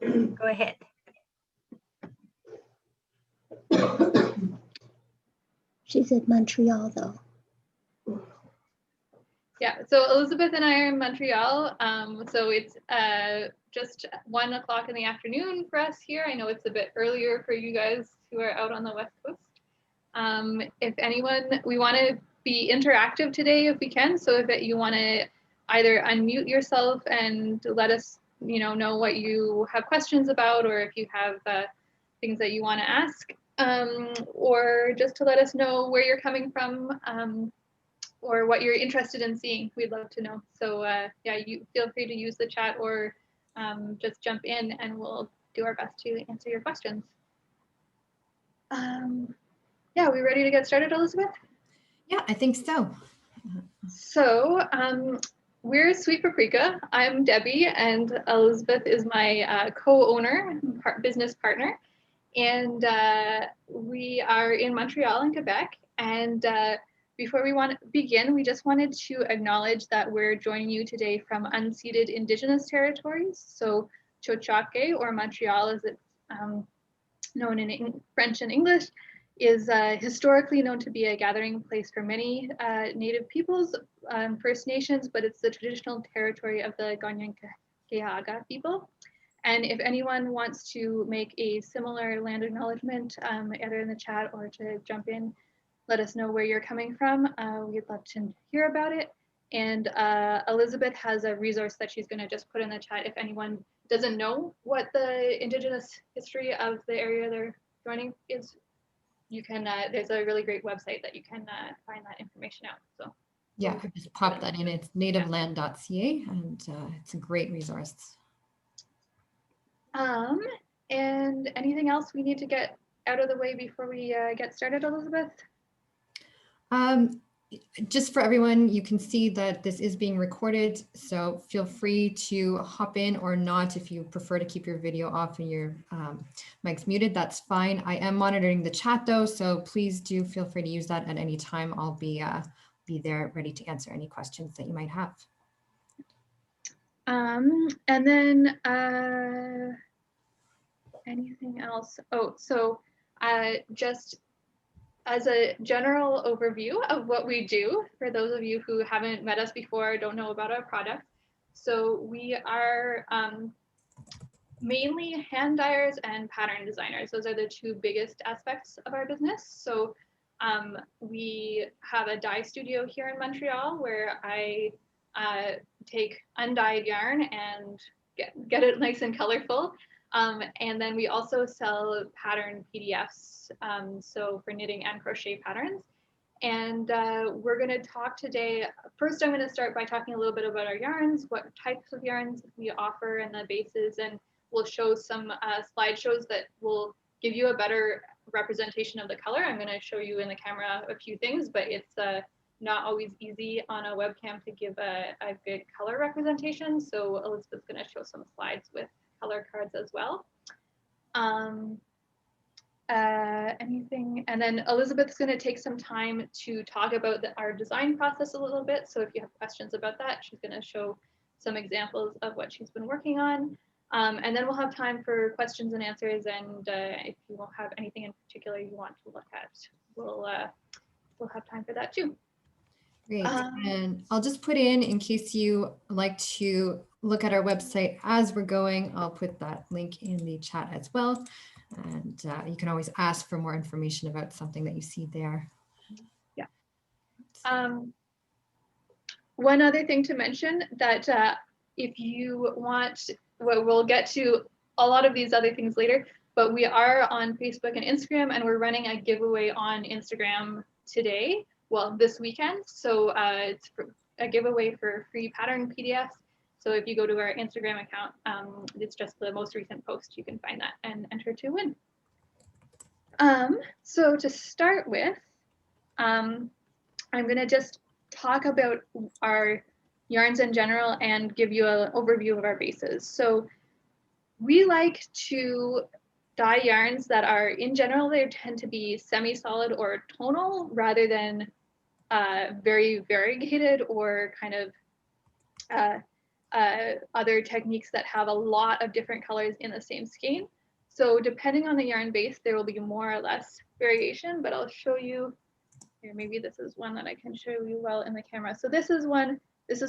Go ahead. She's in Montreal though. Yeah, so Elizabeth and I are in Montreal. So it's just 1 o'clock in the afternoon for us here. I know it's a bit earlier for you guys who are out on the West Coast. If anyone, we want to be interactive today if we can. So if you want to either unmute yourself and let us, know what you have questions about, or if you have things that you want to ask, or just to let us know where you're coming from, or what you're interested in seeing. We'd love to know. So yeah, you feel free to use the chat or just jump in and we'll do our best to answer your questions. Yeah, are we ready to get started, Elizabeth? Yeah, I think so. So we're Sweet Paprika. I'm Debbie, and Elizabeth is my co-owner, business partner. And we are in Montreal in Quebec. And before we begin, we just wanted to acknowledge that we're joining you today from unceded Indigenous territories. So Tiohtià:ke, or Montreal as it's known in French and English, is historically known to be a gathering place for many Native peoples, First Nations, but it's the traditional territory of the Kanien'kehá:ka people. And if anyone wants to make a similar land acknowledgement, either in the chat or to jump in, let us know where you're coming from. We'd love to hear about it. And Elizabeth has a resource that she's going to just put in the chat if anyone doesn't know what the Indigenous history of the area they're joining is. You can, there's a really great website that you can find that information out. So yeah, I just popped that in. It's nativeland.ca, and it's a great resource. And anything else we need to get out of the way before we get started, Elizabeth? Just for everyone, you can see that this is being recorded, so feel free to hop in or not. If you prefer to keep your video off and your mic's muted, that's fine. I am monitoring the chat though, so please do feel free to use that at any time. I'll be there ready to answer any questions that you might have. And then anything else? Oh, so just as a general overview of what we do, for those of you who haven't met us before, don't know about our product. So we are mainly hand dyers and pattern designers. Those are the two biggest aspects of our business. So we have a dye studio here in Montreal where I take undyed yarn and get it nice and colorful. And then we also sell pattern PDFs, so for knitting and crochet patterns. And we're going to talk today. First, I'm going to start by talking a little bit about our yarns, what types of yarns we offer and the bases, and we'll show some slideshows that will give you a better representation of the color. I'm going to show you in the camera a few things, but it's not always easy on a webcam to give a good color representation. So Elizabeth's going to show some slides with color cards as well. Anything, and then Elizabeth's going to take some time to talk about our design process a little bit. So if you have questions about that, she's going to show some examples of what she's been working on. And then we'll have time for questions and answers. And if you won't have anything in particular you want to look at, we'll have time for that too. Great. And I'll just put in case you like to look at our website as we're going, I'll put that link in the chat as well. And you can always ask for more information about something that you see there. Yeah. One other thing to mention that if you want, we'll get to a lot of these other things later, but we are on Facebook and Instagram, and we're running a giveaway on Instagram today. Well, this weekend. So it's a giveaway for free pattern PDFs. So if you go to our Instagram account, it's just the most recent post. You can find that and enter to win. So to start with, I'm going to just talk about our yarns in general and give you an overview of our bases. So we like to dye yarns that are, in general, they tend to be semi-solid or tonal rather than very variegated or kind of other techniques that have a lot of different colors in the same skein. So depending on the yarn base, there will be more or less variation, but I'll show you here. Maybe this is one that I can show you well in the camera. So this is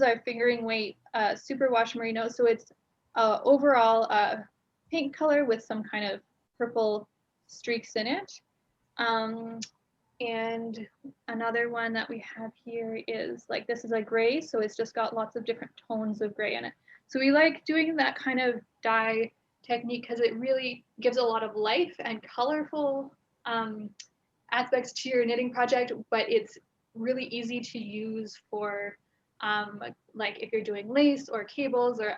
our fingering weight superwash merino. So it's overall pink color with some kind of purple streaks in it. And another one that we have here is like, this is a gray, so it's just got lots of different tones of gray in it. So we like doing that kind of dye technique because it really gives a lot of life and colorful aspects to your knitting project, but it's really easy to use for like if you're doing lace or cables or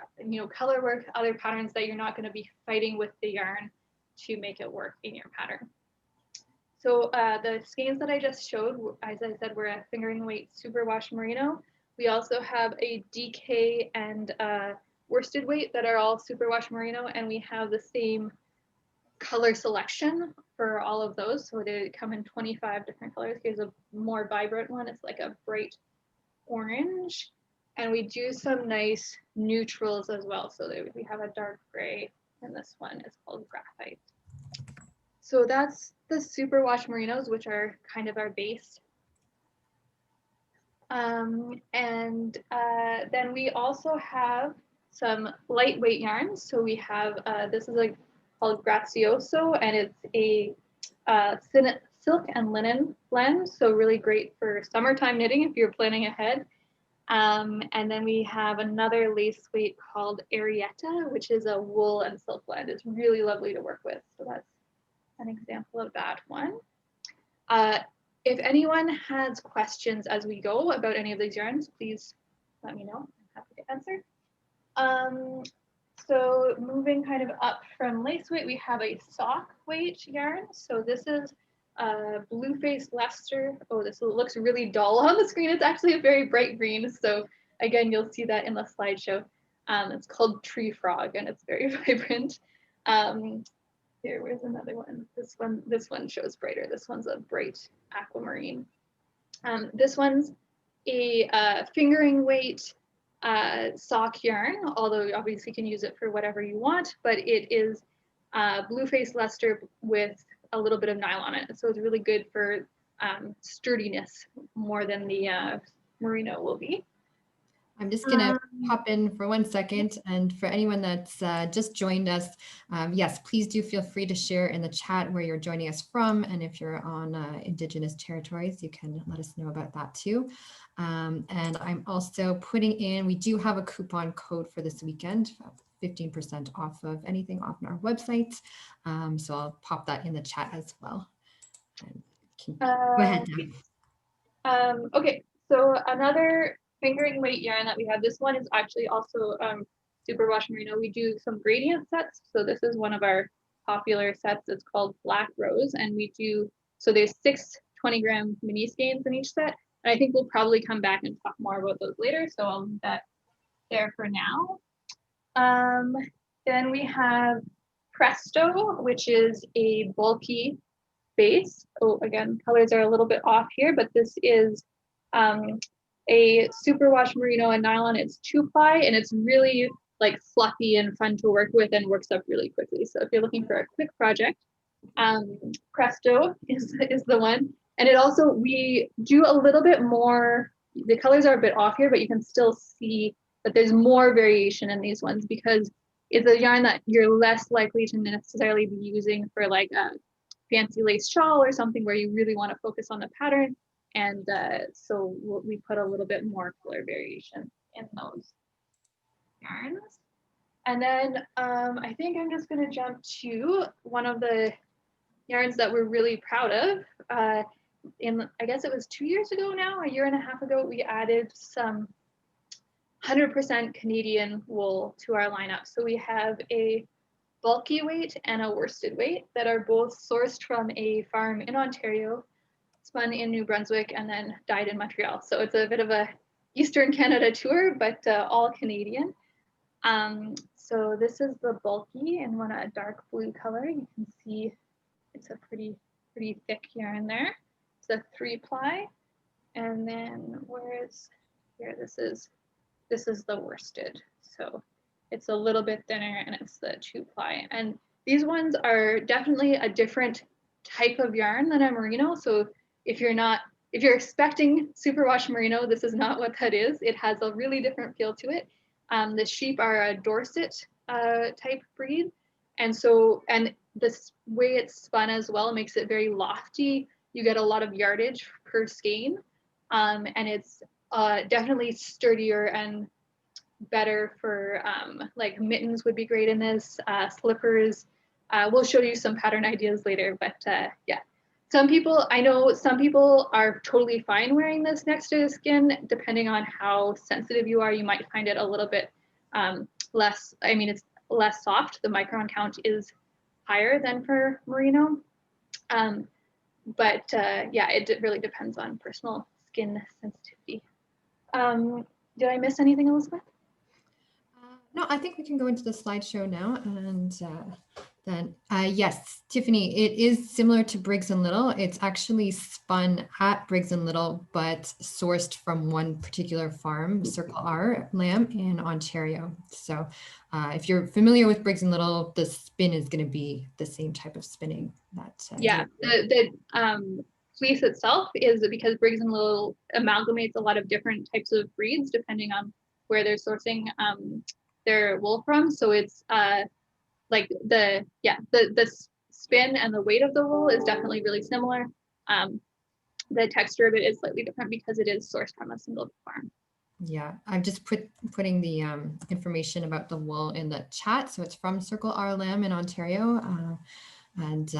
color work, other patterns that you're not going to be fighting with the yarn to make it work in your pattern. So the skeins that I just showed, as I said, were a fingering weight superwash merino. We also have a DK and worsted weight that are all superwash merino, and we have the same color selection for all of those. So they come in 25 different colors. Here's a more vibrant one. It's like a bright orange. And we do some nice neutrals as well. So we have a dark gray, and this one is called graphite. So that's the superwash merinos, which are kind of our base. And then we also have some lightweight yarns. So we have, this is called Grazioso, and it's a silk and linen blend. So really great for summertime knitting if you're planning ahead. And then we have another lace weight called Arietta, which is a wool and silk blend. It's really lovely to work with. So that's an example of that one. If anyone has questions as we go about any of these yarns, please let me know. I'm happy to answer. So moving kind of up from lace weight, we have a sock weight yarn. So this is blue face Leicester. Oh, this looks really dull on the screen. It's actually a very bright green. So again, you'll see that in the slideshow. It's called Tree Frog, and it's very vibrant. Here, where's another one? This one shows brighter. This one's a bright aquamarine. This one's a fingering weight sock yarn, although you obviously can use it for whatever you want, but it is blue face Leicester with a little bit of nylon in it. So it's really good for sturdiness more than the merino will be. I'm just going to pop in for 1 second. And for anyone that's just joined us, yes, please do feel free to share in the chat where you're joining us from. And if you're on Indigenous territories, you can let us know about that too. And I'm also putting in, we do have a coupon code for this weekend, 15% off of anything off on our website. So I'll pop that in the chat as well. Go ahead, Deb. Okay, so another fingering weight yarn that we have, this one is actually also superwash merino. We do some gradient sets. So this is one of our popular sets. It's called Black Rose, and we do, so there's 6 20-gram mini skeins in each set. And I think we'll probably come back and talk more about those later. So I'll leave that there for now. Then we have Presto, which is a bulky base. Oh, again, colors are a little bit off here, but this is a superwash merino and nylon. It's 2-ply, and it's really like fluffy and fun to work with and works up really quickly. So if you're looking for a quick project, Presto is the one. And it also, we do a little bit more, the colors are a bit off here, but you can still see that there's more variation in these ones because it's a yarn that you're less likely to necessarily be using for like a fancy lace shawl or something where you really want to focus on the pattern. And so we put a little bit more color variation in those yarns. And then I think I'm just going to jump to one of the yarns that we're really proud of. I guess it was 2 years ago now, a year and a half ago, we added some 100% Canadian wool to our lineup. So we have a bulky weight and a worsted weight that are both sourced from a farm in Ontario, spun in New Brunswick, and then dyed in Montreal. So it's a bit of a Eastern Canada tour, but all Canadian. So this is the bulky in a dark blue color. You can see it's a pretty thick yarn there. It's a 3-ply. And then where's here? This is the worsted. So it's a little bit thinner and it's the 2-ply. And these ones are definitely a different type of yarn than a merino. So if you're expecting superwash merino, this is not what that is. It has a really different feel to it. The sheep are a Dorset type breed. And this way it's spun as well makes it very lofty. You get a lot of yardage per skein. And it's definitely sturdier and better for like mittens would be great in this, slippers. We'll show you some pattern ideas later, but yeah. I know some people are totally fine wearing this next to the skin. Depending on how sensitive you are, you might find it a little bit less, it's less soft. The micron count is higher than for merino. But yeah, it really depends on personal skin sensitivity. Did I miss anything, Elizabeth? No, I think we can go into the slideshow now. And then, yes, Tiffany, it is similar to Briggs & Little. It's actually spun at Briggs & Little, but sourced from one particular farm, Circle R Lamb in Ontario. So if you're familiar with Briggs & Little, the spin is going to be the same type of spinning. Yeah, the fleece itself is because Briggs & Little amalgamates a lot of different types of breeds depending on where they're sourcing their wool from. So it's like the spin and the weight of the wool is definitely really similar. The texture of it is slightly different because it is sourced from a single farm. Yeah, I'm just putting the information about the wool in the chat. So it's from Circle R Lamb in Ontario. And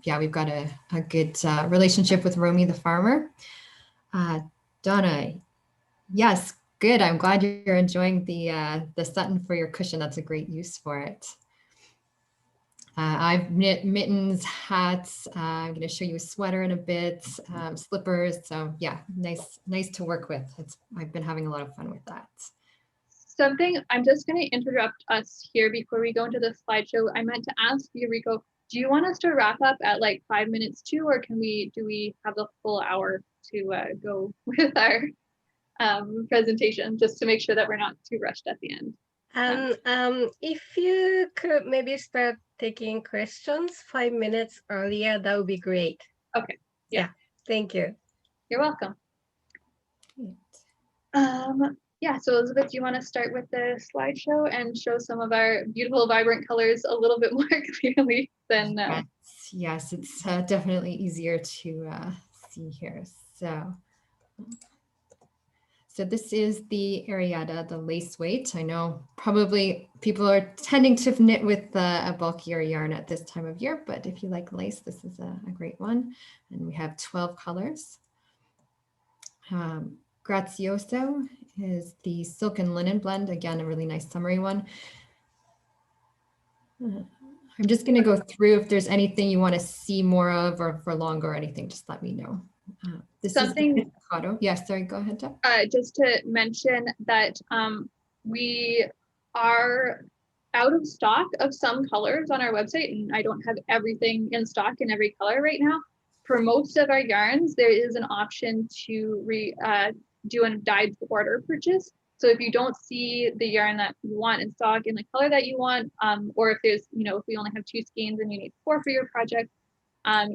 yeah, we've got a good relationship with Romy the farmer. Donna, yes, good. I'm glad you're enjoying the Sutton for your cushion. That's a great use for it. I've knit mittens, hats. I'm going to show you a sweater in a bit, slippers. So yeah, nice to work with. I've been having a lot of fun with that. Something, I'm just going to interrupt us here before we go into the slideshow. I meant to ask you, Rico, do you want us to wrap up at like 5 minutes too, or do we have the full hour to go with our presentation, just to make sure that we're not too rushed at the end? And if you could maybe start taking questions 5 minutes earlier, that would be great. Okay. Yeah. Thank you. You're welcome. Yeah, so Elizabeth, do you want to start with the slideshow and show some of our beautiful, vibrant colors a little bit more clearly than... Yes, it's definitely easier to see here. So this is the Arietta, the lace weight. I know probably people are tending to knit with a bulkier yarn at this time of year, but if you like lace, this is a great one. And we have 12 colors. Grazioso is the silk and linen blend. Again, a really nice summery one. I'm just going to go through. If there's anything you want to see more of or for longer or anything, just let me know. This is the Pizzicato. Yes, sorry, go ahead, Deb. Just to mention that we are out of stock of some colors on our website, and I don't have everything in stock in every color right now. For most of our yarns, there is an option to do a dyed to order purchase. So if you don't see the yarn that you want in stock in the color that you want, or if there's, if we only have 2 skeins and you need 4 for your project,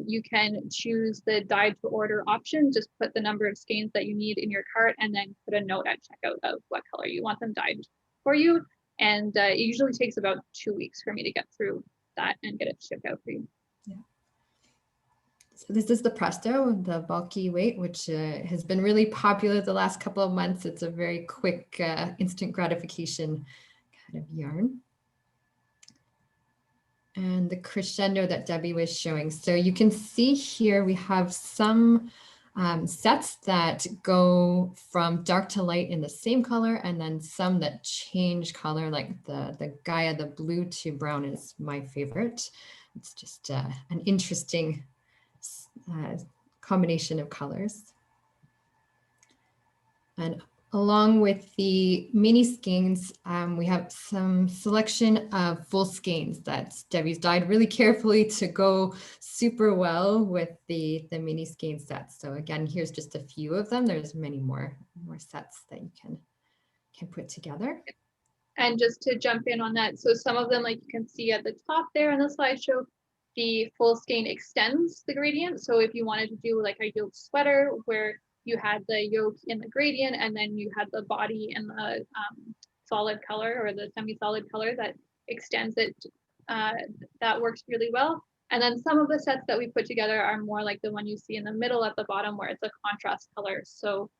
you can choose the dyed to order option. Just put the number of skeins that you need in your cart and then put a note at checkout of what color you want them dyed for you. And it usually takes about 2 weeks for me to get through that and get it shipped out for you. Yeah. So this is the Presto, the bulky weight, which has been really popular the last couple of months. It's a very quick, instant gratification kind of yarn. And the crescendo that Debbie was showing. So you can see here we have some sets that go from dark to light in the same color, and then some that change color, like the Gaia, the blue to brown is my favorite. It's just an interesting combination of colors. And along with the mini skeins, we have some selection of full skeins that Debbie's dyed really carefully to go super well with the mini skein sets. So again, here's just a few of them. There's many more sets that you can put together. And just to jump in on that, so some of them, like you can see at the top there in the slideshow, the full skein extends the gradient. So if you wanted to do like a yoke sweater where you had the yoke in the gradient and then you had the body in the solid color or the semi-solid color that extends it, that works really well. And then some of the sets that we put together are more like the one you see in the middle at the bottom where it's a contrast color. So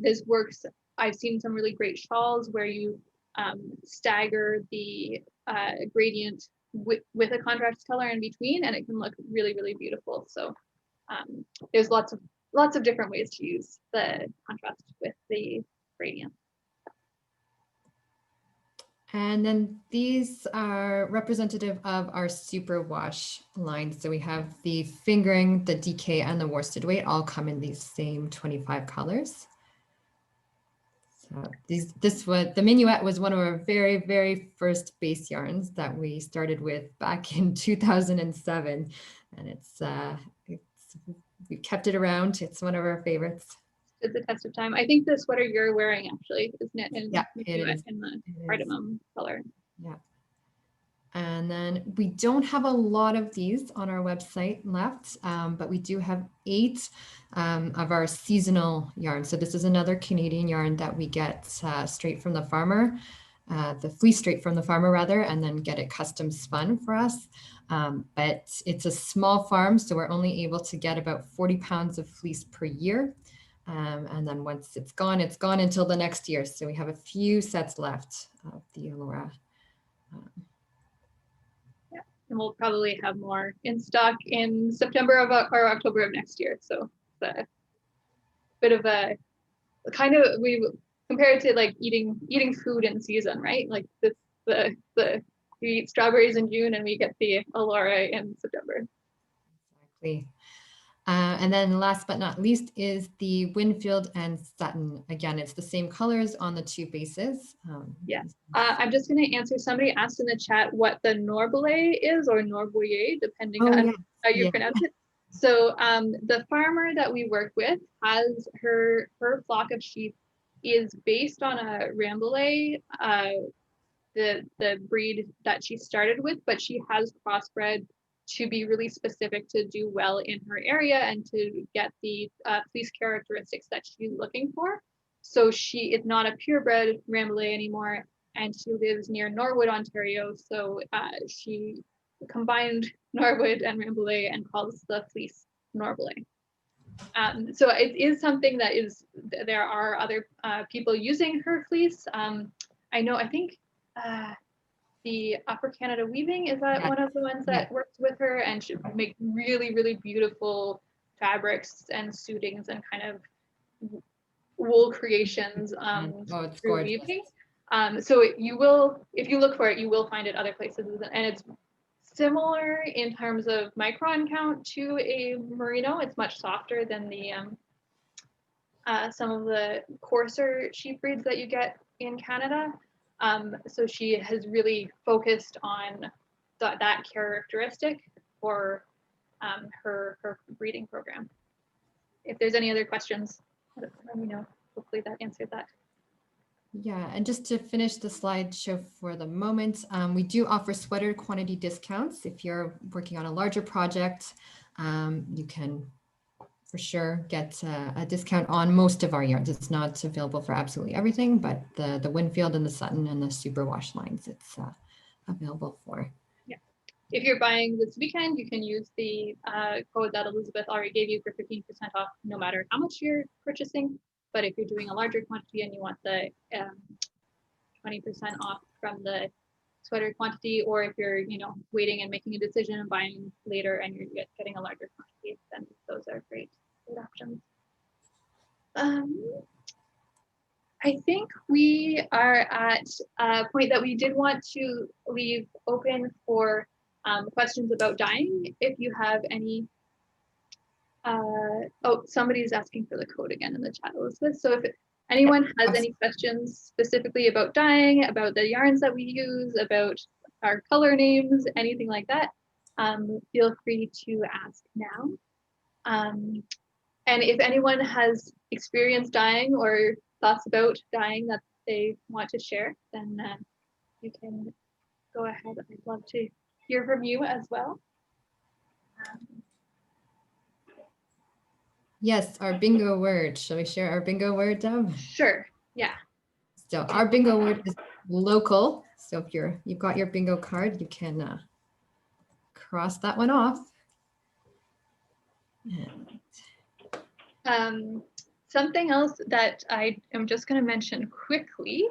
this works. I've seen some really great shawls where you stagger the gradient with a contrast color in between, and it can look really, really beautiful. So there's lots of different ways to use the contrast with the gradient. And then these are representative of our superwash line. So we have the fingering, the DK, and the worsted weight all come in these same 25 colors. So the Minuet was one of our very, very first base yarns that we started with back in 2007. And we kept it around. It's one of our favorites. Stood the test of time. I think the sweater you're wearing actually, isn't it? Yeah, it is. In the cardamom color. Yeah. And then we don't have a lot of these on our website left, but we do have 8 of our seasonal yarns. So this is another Canadian yarn that we get straight from the farmer, the fleece straight from the farmer rather, and then get it custom spun for us. But it's a small farm, so we're only able to get about 40 pounds of fleece per year. And then once it's gone until the next year. So we have a few sets left of the Allura. And we'll probably have more in stock in September or October of next year. So it's a bit of a kind of, we compare it to like eating food in season, right? Like we eat strawberries in June and we get the Allura in September. Exactly. And then last but not least is the Winfield and Sutton. Again, it's the same colors on the 2 bases. I'm just going to answer, somebody asked in the chat what the Norbolet is, or Norboyer, depending on how you pronounce it. So the farmer that we work with has her flock of sheep is based on a Rambouillet, the breed that she started with, but she has crossbred to be really specific to do well in her area and to get the fleece characteristics that she's looking for. So she is not a purebred Rambouillet anymore, and she lives near Norwood, Ontario. So she combined Norwood and Rambouillet and calls the fleece Norbouillet. So it is something that is, there are other people using her fleece. I think the Upper Canada Weaving, is that one of the ones that works with her, and she make really, really beautiful fabrics and suitings and kind of wool creations through weaving. So you will, if you look for it, you will find it other places, and it's similar in terms of micron count to a merino. It's much softer than the some of the coarser sheep breeds that you get in Canada. So she has really focused on that characteristic for her breeding program. If there's any other questions, let me know. Hopefully that answered that. Yeah, and just to finish the slideshow for the moment, we do offer sweater quantity discounts. If you're working on a larger project, you can for sure get a discount on most of our yarns. It's not available for absolutely everything, but the Winfield and the Sutton and the Superwash lines, it's available for. Yeah, if you're buying this weekend, you can use the code that Elizabeth already gave you for 15% off, no matter how much you're purchasing. But if you're doing a larger quantity and you want the 20% off from the sweater quantity, or if you're waiting and making a decision and buying later and you're getting a larger quantity, then those are great options. I think we are at a point that we did want to leave open for questions about dyeing. If you have any. Oh, somebody's asking for the code again in the chat, Elizabeth. So if anyone has any questions specifically about dyeing, about the yarns that we use, about our color names, anything like that, feel free to ask now. And if anyone has experienced dyeing or thoughts about dyeing that they want to share, then you can go ahead. I'd love to hear from you as well. Yes, our bingo word. Shall we share our bingo word, Deb? Sure. Yeah. So our bingo word is local. So if you've got your bingo card, you can cross that one off. And something else that I am just going to mention quickly.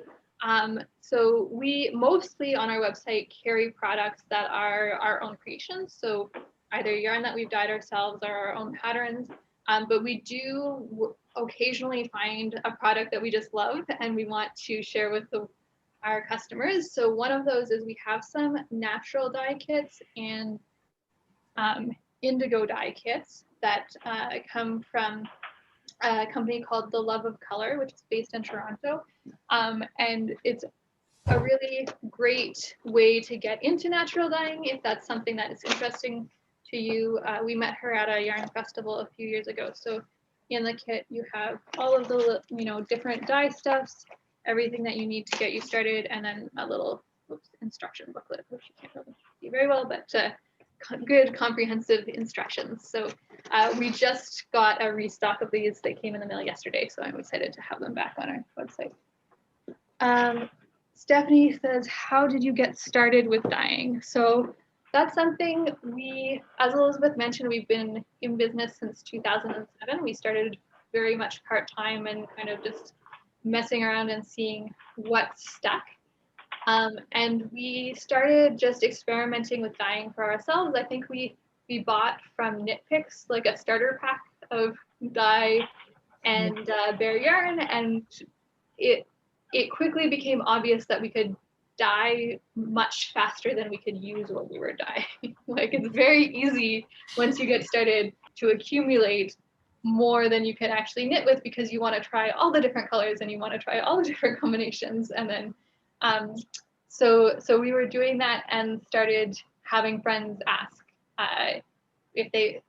So we mostly on our website carry products that are our own creations. So either yarn that we've dyed ourselves or our own patterns. But we do occasionally find a product that we just love and we want to share with our customers. So one of those is we have some natural dye kits and indigo dye kits that come from a company called The Love of Color, which is based in Toronto. And it's a really great way to get into natural dyeing if that's something that is interesting to you. We met her at a yarn festival a few years ago. So in the kit, you have all of the different dye stuffs, everything that you need to get you started, and then a little instruction booklet, which you can't really see very well, but good comprehensive instructions. So we just got a restock of these. They came in the mail yesterday, so I'm excited to have them back on our website. Stephanie says, how did you get started with dyeing? So that's something as Elizabeth mentioned, we've been in business since 2007. We started very much part-time and kind of just messing around and seeing what stuck. And we started just experimenting with dyeing for ourselves. I think we bought from Knit Picks like a starter pack of dye and bare yarn, and it quickly became obvious that we could dye much faster than we could use what we were dyeing. Like, it's very easy once you get started to accumulate more than you can actually knit with, because you want to try all the different colors and you want to try all the different combinations. And then so we were doing that and started having friends ask if they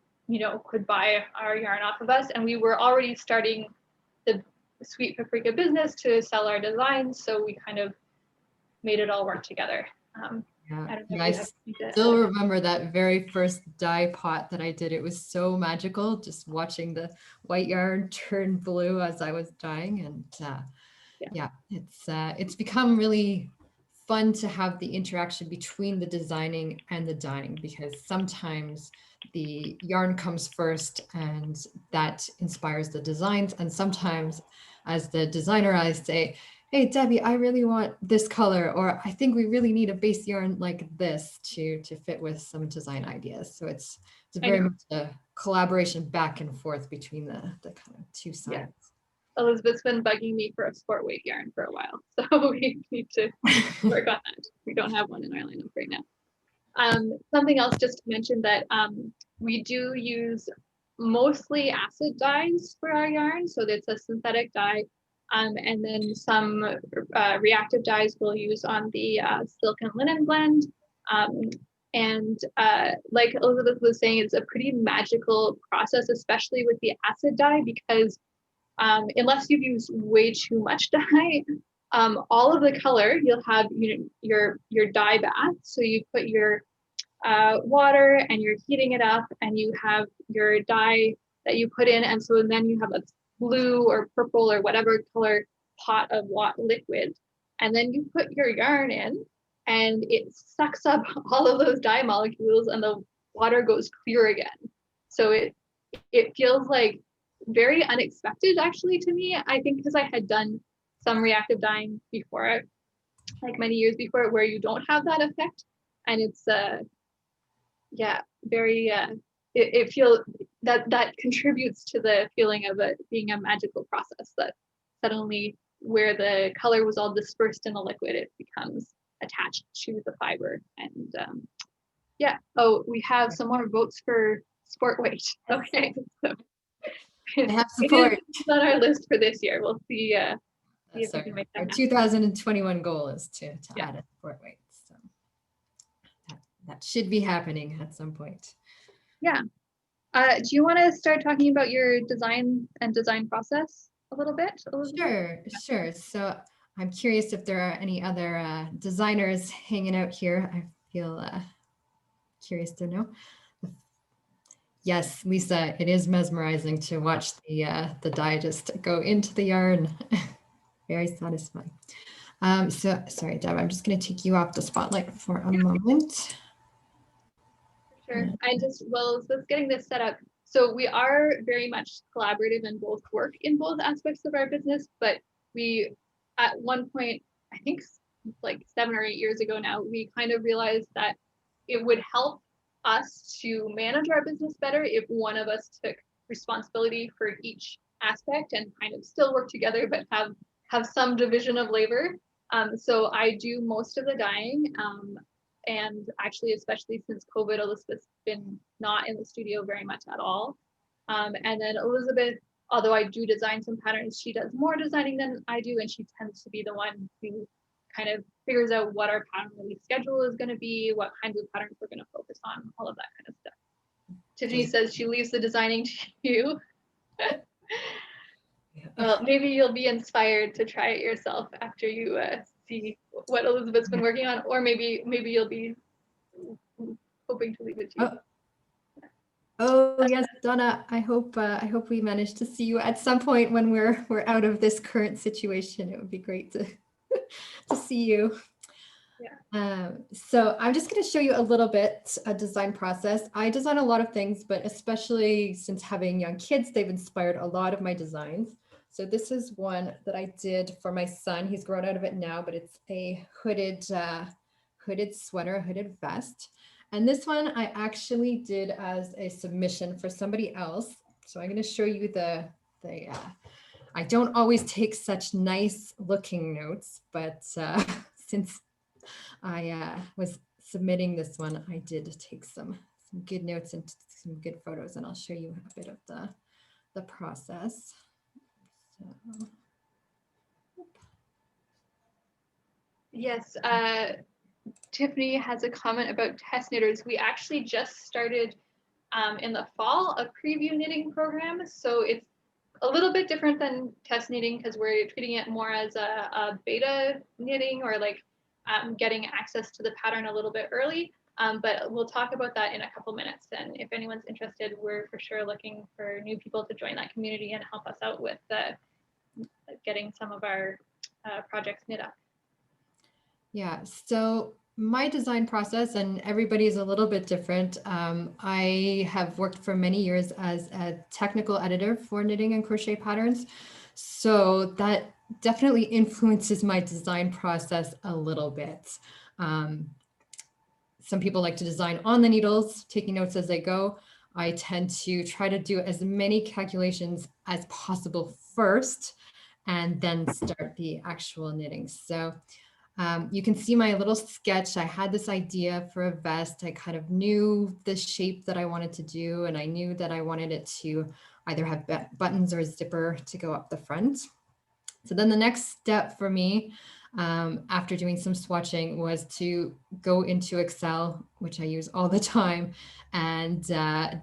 could buy our yarn off of us, and we were already starting the Sweet Paprika business to sell our designs, so we kind of made it all work together. I still remember that very first dye pot that I did. It was so magical, just watching the white yarn turn blue as I was dyeing, and it's become really fun to have the interaction between the designing and the dyeing, because sometimes the yarn comes first and that inspires the designs, and sometimes as the designer I say, hey Debbie, I really want this color, or I think we really need a base yarn like this to fit with some design ideas. So it's very much a collaboration back and forth between the kind of two sides. Yeah. Elizabeth's been bugging me for a sport weight yarn for a while, so we need to work on that. We don't have one in our lineup right now. Something else just to mention that we do use mostly acid dyes for our yarn, so it's a synthetic dye, and then some reactive dyes we'll use on the silk and linen blend. And like Elizabeth was saying, it's a pretty magical process, especially with the acid dye, because unless you've used way too much dye, all of the color you'll have your dye bath. So you put your water and you're heating it up, and you have your dye that you put in, and so then you have a blue or purple or whatever color pot of liquid, and then you put your yarn in, and it sucks up all of those dye molecules, and the water goes clear again. So it feels like very unexpected, actually, to me. I think because I had done some reactive dyeing before, like many years before, where you don't have that effect, and it's very it feels that contributes to the feeling of it being a magical process, that suddenly where the color was all dispersed in the liquid, it becomes attached to the fiber. And we have some more votes for sport weight. Okay, so I have support. It's on our list for this year. We'll see if we can make that our happen. 2021 goal is to add a sport weight. So that should be happening at some point. Yeah. Do you want to start talking about your design and design process a little bit, Elizabeth? Sure. So I'm curious if there are any other designers hanging out here. I feel curious to know. Yes, Lisa, it is mesmerizing to watch the dye just go into the yarn. Very satisfying. So sorry, Deb, I'm just going to take you off the spotlight for a moment. Sure. Well, so it's getting this set up. So we are very much collaborative and both work in both aspects of our business, but we, at one point, I think like 7 or 8 years ago now, we kind of realized that it would help us to manage our business better if one of us took responsibility for each aspect and kind of still work together, but have some division of labor. So I do most of the dyeing. And actually, especially since COVID, Elizabeth's been not in the studio very much at all. And then Elizabeth, although I do design some patterns, she does more designing than I do, and she tends to be the one who kind of figures out what our pattern release schedule is going to be, what kinds of patterns we're going to focus on, all of that kind of stuff. Tiffany says she leaves the designing to you. Well, maybe you'll be inspired to try it yourself after you see what Elizabeth's been working on, or maybe you'll be hoping to leave it to you. Oh yes, Donna. I hope we manage to see you at some point when we're out of this current situation. It would be great to to see you. Yeah. So I'm just going to show you a little bit a design process. I design a lot of things, but especially since having young kids, they've inspired a lot of my designs. So this is one that I did for my son. He's grown out of it now, but it's a hooded sweater, hooded vest. And this one I actually did as a submission for somebody else. So I'm going to show you I don't always take such nice looking notes, but since I was submitting this one, I did take some good notes and some good photos, and I'll show you a bit of the process. So, yes, Tiffany has a comment about test knitters. We actually just started in the fall a preview knitting program, so it's a little bit different than test knitting because we're treating it more as a beta knitting, or like getting access to the pattern a little bit early. But we'll talk about that in a couple minutes. And if anyone's interested, we're for sure looking for new people to join that community and help us out with getting some of our projects knit up. yeah, so my design process, and everybody's a little bit different. I have worked for many years as a technical editor for knitting and crochet patterns. So that definitely influences my design process a little bit. Some people like to design on the needles, taking notes as they go. I tend to try to do as many calculations as possible first, and then start the actual knitting. So you can see my little sketch. I had this idea for a vest. I kind of knew the shape that I wanted to do, and I knew that I wanted it to either have buttons or a zipper to go up the front. So then the next step for me, after doing some swatching, was to go into Excel, which I use all the time, and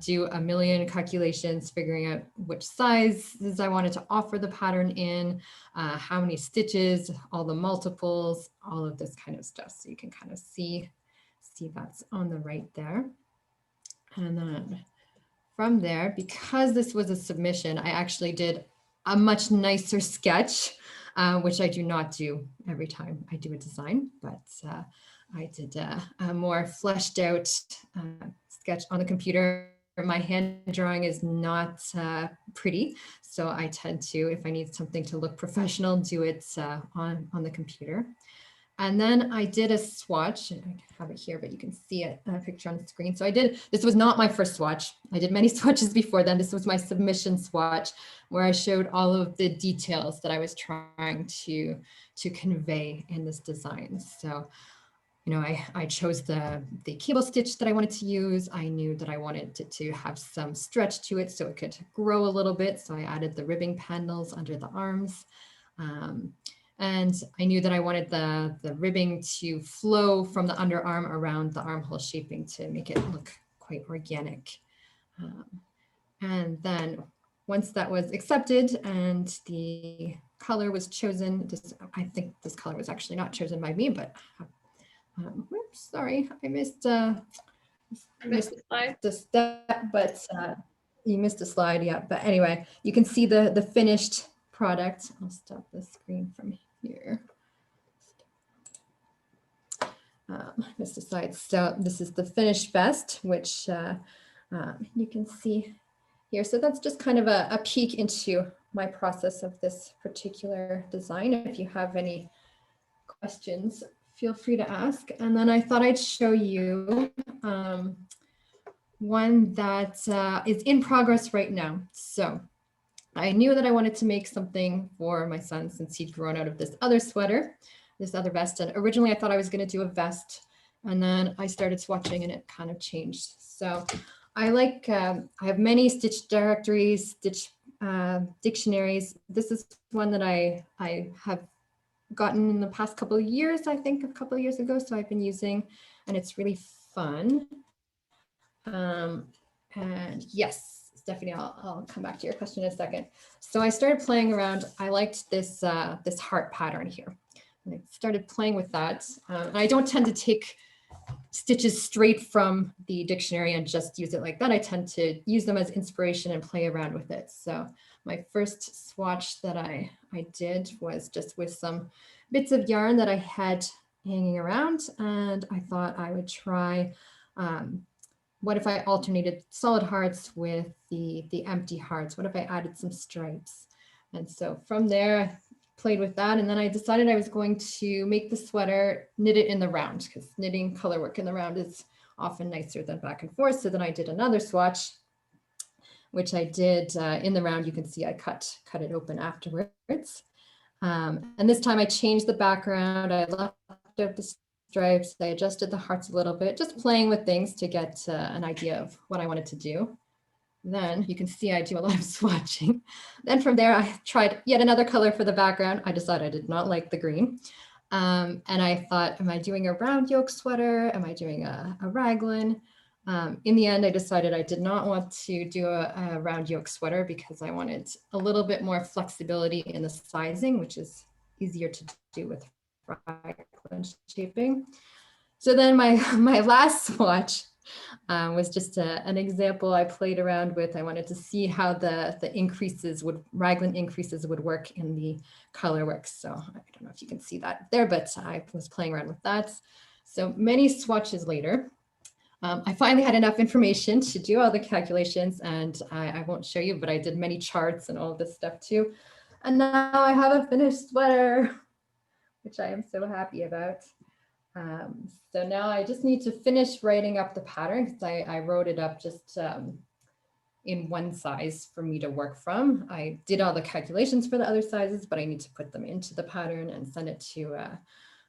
do a million calculations, figuring out which sizes I wanted to offer the pattern in, how many stitches, all the multiples, all of this kind of stuff. So you can kind of see that's on the right there. And then from there, because this was a submission, I actually did a much nicer sketch, which I do not do every time I do a design, but I did a more fleshed out sketch on the computer. My hand drawing is not pretty, so I tend to, if I need something to look professional, do it on the computer. And then I did a swatch. I have it here, but you can see it, a picture on the screen. So this was not my first swatch. I did many swatches before then. This was my submission swatch, where I showed all of the details that I was trying to convey in this design. So, you know, I chose the cable stitch that I wanted to use. I knew that I wanted it to have some stretch to it so it could grow a little bit. So I added the ribbing panels under the arms. And I knew that I wanted the ribbing to flow from the underarm around the armhole shaping to make it look quite organic. And then once that was accepted and the color was chosen. I think this color was actually not chosen by me, but whoops, sorry, I missed I missed the slide. the step, but you missed a slide, yeah. But anyway, you can see the finished product. I'll stop the screen from here. Missed a slide. So this is the finished vest, which you can see here. So that's just kind of a peek into my process of this particular design. If you have any questions, feel free to ask. And then I thought I'd show you one that is in progress right now. So I knew that I wanted to make something for my son since he'd grown out of this other sweater, this other vest. And originally I thought I was going to do a vest, and then I started swatching and it kind of changed. So I like, I have many stitch directories, stitch dictionaries. This is one that I have gotten in the past couple of years, I think a couple of years ago. So I've been using, and it's really fun. And yes, Stephanie, I'll come back to your question in a second. So I started playing around. I liked this, this heart pattern here. And I started playing with that. And I don't tend to take stitches straight from the dictionary and just use it like that. I tend to use them as inspiration and play around with it. So my first swatch that I did was just with some bits of yarn that I had hanging around. And I thought I would try, what if I alternated solid hearts with the empty hearts? What if I added some stripes? And so from there, I played with that. And then I decided I was going to make the sweater, knit it in the round, because knitting color work in the round is often nicer than back and forth. So then I did another swatch, which I did in the round. You can see I cut it open afterwards. And this time I changed the background. I left out the stripes. I adjusted the hearts a little bit, just playing with things to get an idea of what I wanted to do. Then you can see I do a lot of swatching. Then from there, I tried yet another color for the background. I decided I did not like the green. And I thought, am I doing a round yoke sweater? Am I doing a raglan? In the end, I decided I did not want to do a round yoke sweater because I wanted a little bit more flexibility in the sizing, which is easier to do with raglan shaping. So then my last swatch was just an example I played around with. I wanted to see how the increases raglan increases would work in the color work. So I don't know if you can see that there, but I was playing around with that. So many swatches later, I finally had enough information to do all the calculations, and I won't show you, but I did many charts and all this stuff too. And now I have a finished sweater, which I am so happy about. So now I just need to finish writing up the pattern because I wrote it up just in one size for me to work from. I did all the calculations for the other sizes, but I need to put them into the pattern and send it to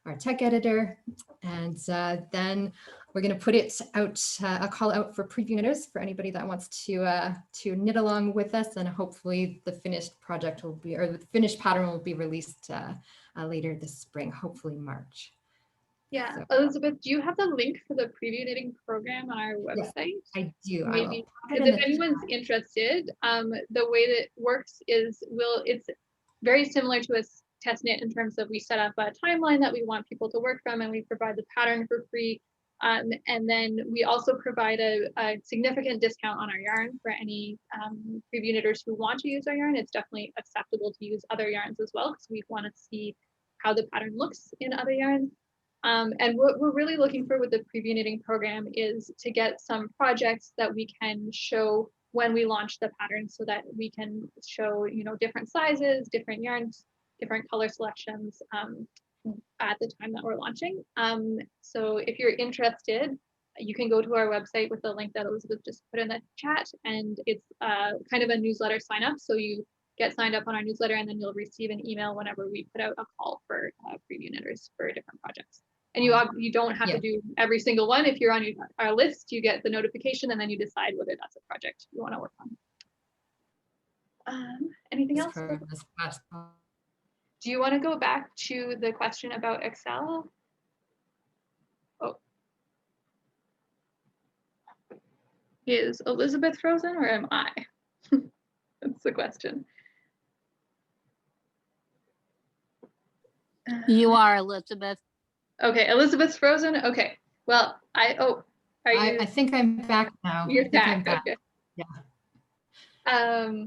our tech editor. And then we're going to put it out, a call out for preview knitters for anybody that wants to knit along with us. And hopefully the finished project will be, or the finished pattern will be released later this spring, hopefully March. Yeah, So, Elizabeth, do you have the link for the preview knitting program on our website? yes, I do. Maybe, because if anyone's interested, the way that works is it's very similar to a test knit in terms of we set up a timeline that we want people to work from, and we provide the pattern for free. And then we also provide a significant discount on our yarn for any preview knitters who want to use our yarn. It's definitely acceptable to use other yarns as well, because we want to see how the pattern looks in other yarns. And what we're really looking for with the preview knitting program is to get some projects that we can show when we launch the pattern, so that we can show, different sizes, different yarns, different color selections at the time that we're launching. So if you're interested, you can go to our website with the link that Elizabeth just put in the chat, and it's kind of a newsletter sign up. So you get signed up on our newsletter, and then you'll receive an email whenever we put out a call for preview knitters for different projects. And you don't have to do every single one. If you're on our list, you get the notification, and then you decide whether that's a project you want to work on. Anything else? Do you want to go back to the question about Excel? Oh. Is Elizabeth frozen, or am I? That's the question. You are, Elizabeth. Okay, Elizabeth's frozen. Okay. Well, are you? I think I'm back now. You're I think I'm back. back. Okay. Yeah.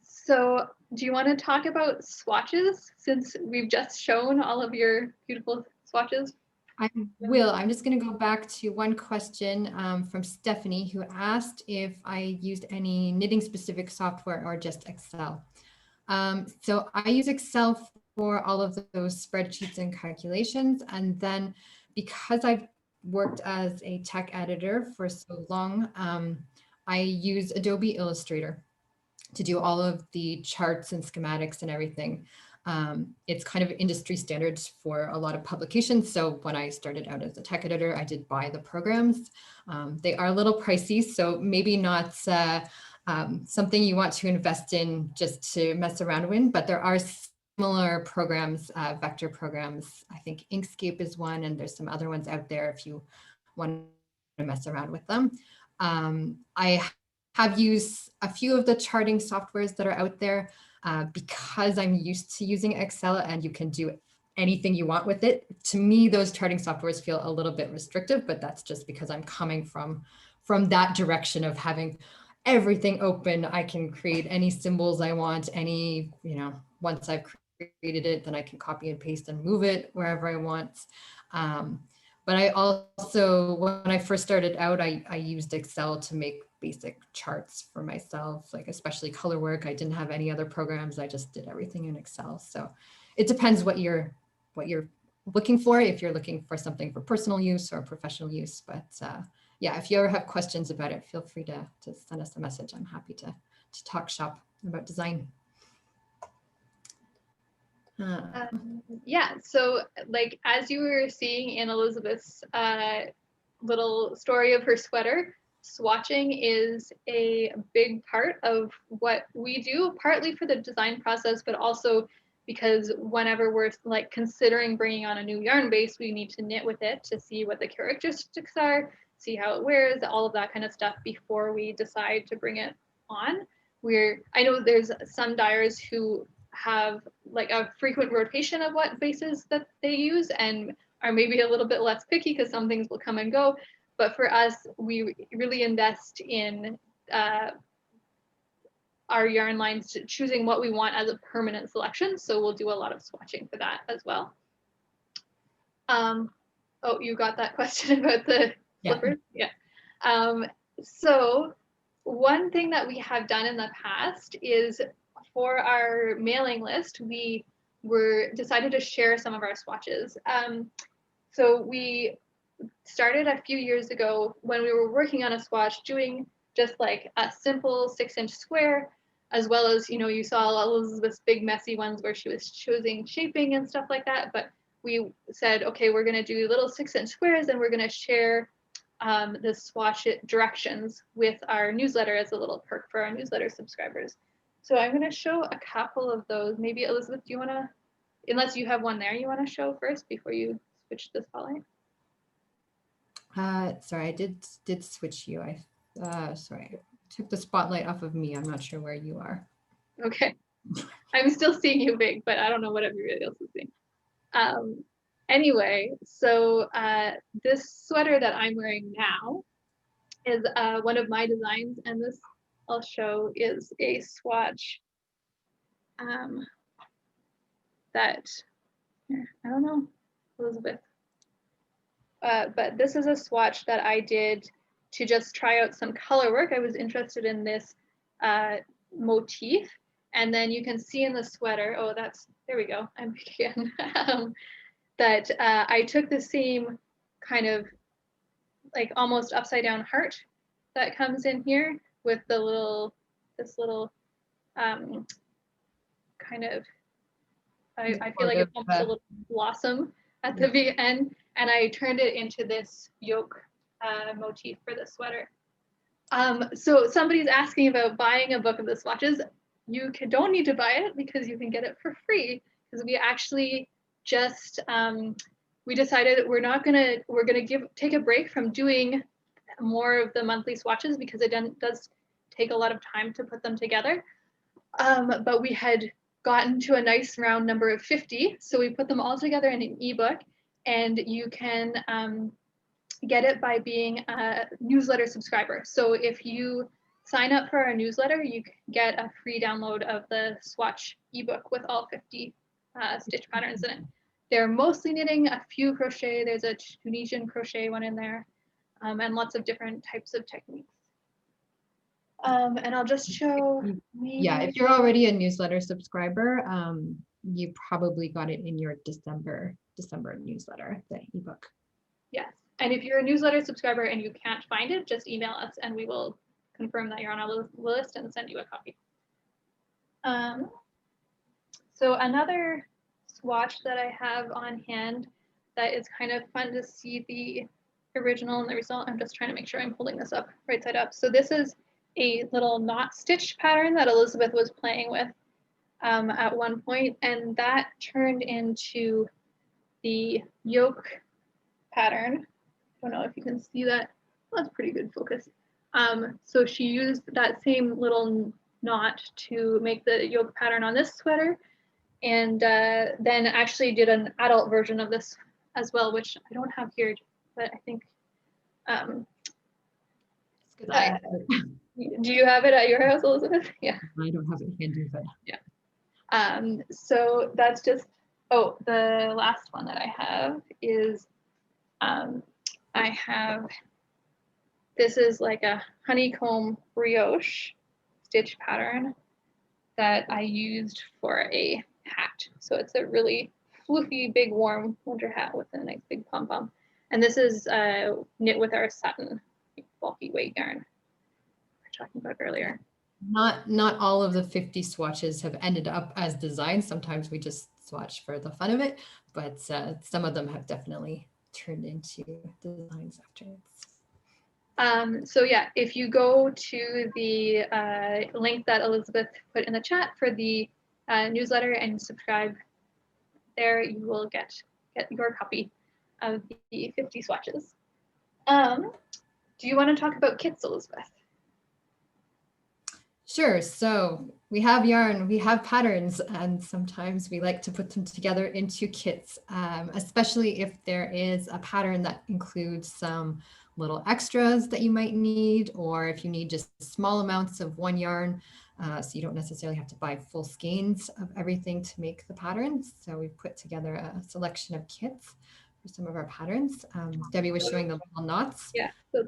So do you want to talk about swatches since we've just shown all of your beautiful swatches? I will. I'm just going to go back to one question from Stephanie, who asked if I used any knitting specific software or just Excel. So I use Excel for all of those spreadsheets and calculations. And then because I've worked as a tech editor for so long, I use Adobe Illustrator to do all of the charts and schematics and everything. It's kind of industry standards for a lot of publications. So when I started out as a tech editor, I did buy the programs. They are a little pricey, so maybe not something you want to invest in just to mess around with, but there are similar programs, vector programs. I think Inkscape is one, and there's some other ones out there if you want to mess around with them. I have used a few of the charting softwares that are out there because I'm used to using Excel and you can do anything you want with it. To me, those charting softwares feel a little bit restrictive, but that's just because I'm coming from that direction of having everything open. I can create any symbols I want, once I've created it, then I can copy and paste and move it wherever I want. But I also, when I first started out, I used Excel to make basic charts for myself, like especially color work. I didn't have any other programs. I just did everything in Excel. So it depends what you're looking for, if you're looking for something for personal use or professional use. But yeah, if you ever have questions about it, feel free to send us a message. I'm happy to talk shop about design. Yeah, so like as you were seeing in Elizabeth's little story of her sweater, swatching is a big part of what we do, partly for the design process, but also because whenever we're like considering bringing on a new yarn base, we need to knit with it to see what the characteristics are, see how it wears, all of that kind of stuff before we decide to bring it on. I know there's some dyers who have like a frequent rotation of what bases that they use and are maybe a little bit less picky because some things will come and go. But for us, we really invest in our yarn lines, choosing what we want as a permanent selection. So we'll do a lot of swatching for that as well. Oh, you got that question about the slippers? Yeah. So one thing that we have done in the past is for our mailing list, we decided to share some of our swatches. So we started a few years ago when we were working on a swatch doing just like a simple 6-inch square, as well as, you saw Elizabeth's big messy ones where she was choosing shaping and stuff like that. But we said, okay, we're going to do little 6-inch squares and we're going to share the swatch directions with our newsletter as a little perk for our newsletter subscribers. So I'm going to show a couple of those. Maybe Elizabeth, do you want to, unless you have one there, you want to show first before you switch the spotlight? Sorry, I did switch you. Sorry, I took the spotlight off of me. I'm not sure where you are. Okay. I'm still seeing you big, but I don't know what everybody else is seeing. Anyway, so this sweater that I'm wearing now is one of my designs, and this I'll show is a swatch that, I don't know, Elizabeth, but this is a swatch that I did to just try out some color work. I was interested in this motif, and then you can see in the sweater, oh, there we go, I'm again, that I took the same kind of like almost upside down heart that comes in here with this little kind of, I feel like it's almost a little blossom at the end, and I turned it into this yoke motif for the sweater. So somebody's asking about buying a book of the swatches. You don't need to buy it because you can get it for free, because we actually just we decided we're gonna take a break from doing more of the monthly swatches because it does take a lot of time to put them together. But we had gotten to a nice round number of 50. So we put them all together in an ebook, and you can get it by being a newsletter subscriber. So if you sign up for our newsletter, you get a free download of the swatch ebook with all 50 stitch patterns in it. They're mostly knitting, a few crochet. There's a Tunisian crochet one in there, and lots of different types of techniques. And I'll just show. Yeah, if you're already a newsletter subscriber, you probably got it in your December newsletter, the ebook. Yes, and if you're a newsletter subscriber and you can't find it, just email us and we will confirm that you're on our list and send you a copy. So another swatch that I have on hand that is kind of fun to see the original and the result. I'm just trying to make sure I'm holding this up right side up. So this is a little knot stitch pattern that Elizabeth was playing with at one point, and that turned into the yoke pattern. I don't know if you can see that. Well, that's pretty good focus. So she used that same little knot to make the yoke pattern on this sweater, and then actually did an adult version of this as well, which I don't have here, but I think. Do you have it at your house, Elizabeth? Yeah. I don't have it handy, but yeah. So that's just. Oh, the last one that I have is. I have. This is like a honeycomb brioche stitch pattern that I used for a hat. So it's a really floofy, big, warm winter hat with a nice big pom-pom. And this is knit with our satin bulky weight yarn we were talking about earlier. Not all of the 50 swatches have ended up as designs. Sometimes we just swatch for the fun of it, but some of them have definitely turned into designs afterwards. So yeah, if you go to the link that Elizabeth put in the chat for the newsletter and subscribe there, you will get your copy of the 50 swatches. Do you want to talk about kits, Elizabeth? Sure. So we have yarn, we have patterns, and sometimes we like to put them together into kits, especially if there is a pattern that includes some little extras that you might need, or if you need just small amounts of one yarn, so you don't necessarily have to buy full skeins of everything to make the patterns. So we've put together a selection of kits for some of our patterns. Debbie was showing the little knots. Yeah, so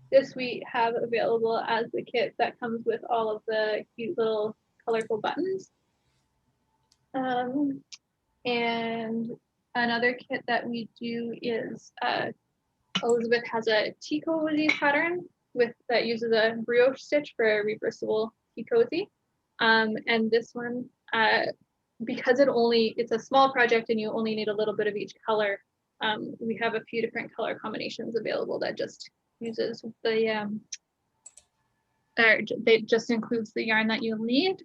this we have available as the kit that comes with all of the cute little colorful buttons. And another kit that we do is Elizabeth has a tea cozy pattern that uses a brioche stitch for a reversible tea cozy. And this one, because it's a small project and you only need a little bit of each color, we have a few different color combinations available that just uses the it just includes the yarn that you'll need.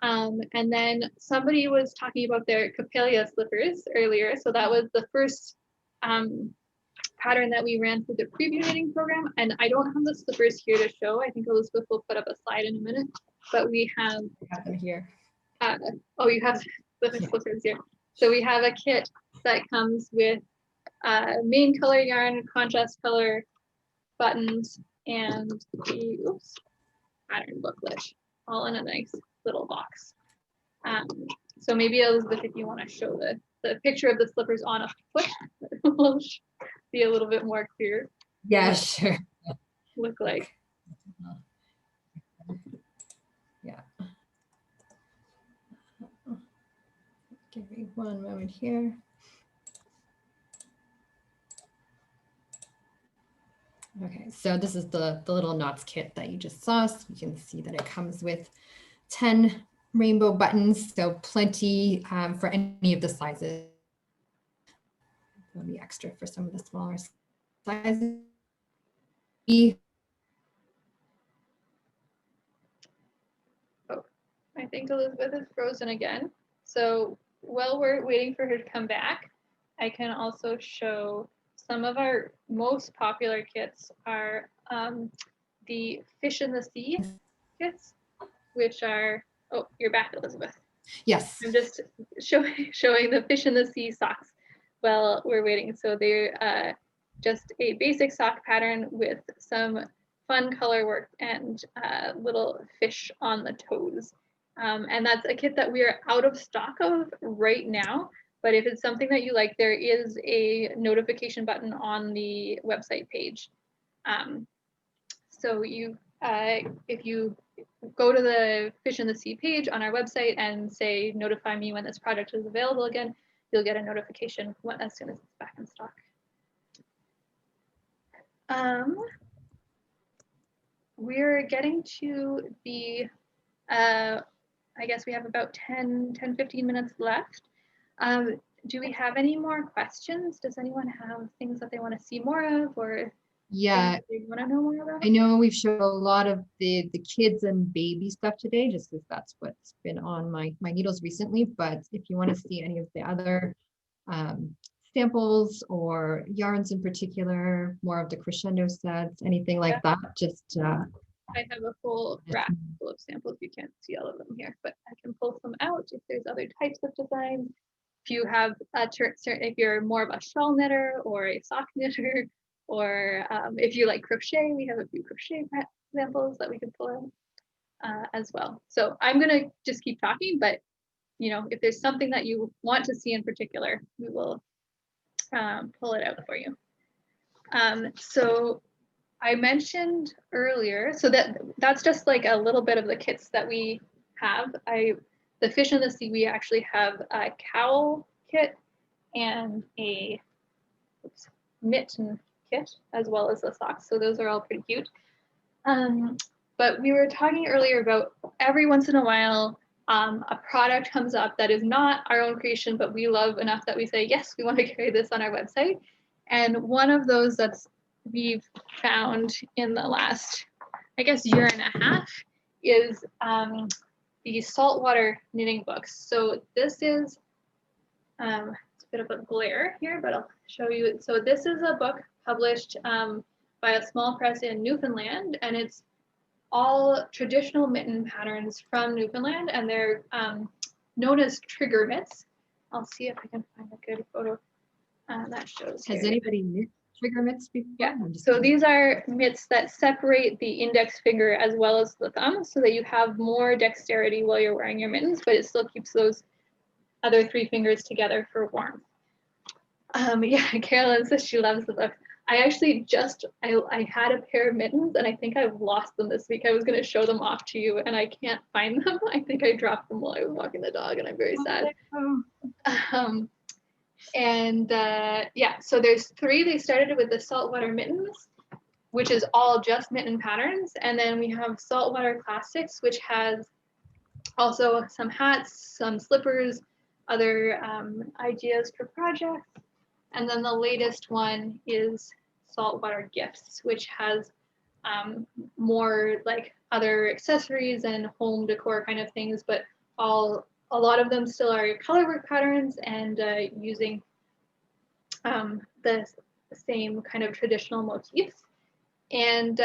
And then somebody was talking about their Capelia slippers earlier. So that was the first pattern that we ran through the preview knitting program. And I don't have the slippers here to show. I think Elizabeth will put up a slide in a minute, but we have them here. Oh, you have the slippers here. So we have a kit that comes with main color yarn, contrast color, buttons, and the pattern booklet, all in a nice little box. So maybe Elizabeth, if you want to show the picture of the slippers on a foot, will be a little bit more clear. Yeah, sure. Look like. Yeah. Give me one moment here. Okay, so this is the little knots kit that you just saw. So you can see that it comes with 10 rainbow buttons, so plenty for any of the sizes. There'll be extra for some of the smaller sizes. Oh, I think Elizabeth is frozen again. So while we're waiting for her to come back, I can also show some of our most popular kits are the Fish in the Sea kits, which are, oh, you're back, Elizabeth. Yes. I'm just showing the fish in the sea socks while we're waiting. So they're just a basic sock pattern with some fun color work and little fish on the toes. And that's a kit that we are out of stock of right now. But if it's something that you like, there is a notification button on the website page. So if you go to the Fish in the Sea page on our website and say, notify me when this project is available again, you'll get a notification as soon as it's back in stock. We're getting to the, I guess we have about 15 minutes left. Do we have any more questions? Does anyone have things that they want to see more of, or Yeah, they want to know more about? I know we've showed a lot of the kids and baby stuff today, just because that's what's been on my needles recently. But if you want to see any of the other samples or yarns in particular, more of the crescendo sets, anything like that, just I have a full rack full of samples. You can't see all of them here, but I can pull some out if there's other types of designs. If you have if you're more of a shawl knitter or a sock knitter, or if you like crochet, we have a few crochet samples that we can pull out as well. So I'm gonna just keep talking, but if there's something that you want to see in particular, we will pull it out for you. So I mentioned earlier, so that's just like a little bit of the kits that we have. The Fish in the Sea, we actually have a cowl kit and a mitten kit, as well as the socks. So those are all pretty cute. But we were talking earlier about every once in a while, a product comes up that is not our own creation, but we love enough that we say, yes, we want to carry this on our website. And one of those that's we've found in the last, I guess, year and a half is the saltwater knitting books. So this is, it's a bit of a glare here, but I'll show you. So this is a book published by a small press in Newfoundland, and it's all traditional mitten patterns from Newfoundland, and they're known as trigger mitts. I'll see if I can find a good photo that shows. Has here. anybody knit trigger mitts before? Yeah, so these are mitts that separate the index finger as well as the thumb, so that you have more dexterity while you're wearing your mittens, but it still keeps those other three fingers together for warmth. Yeah, Carolyn says she loves the book. I actually I had a pair of mittens, and I think I've lost them this week. I was going to show them off to you, and I can't find them. I think I dropped them while I was walking the dog, and I'm very sad. Yeah, so there's three. They started with the saltwater mittens, which is all just mitten patterns, and then we have saltwater classics, which has also some hats, some slippers, other ideas for projects. And then the latest one is saltwater gifts, which has more like other accessories and home decor kind of things, but a lot of them still are colorwork patterns and using the same kind of traditional motifs. And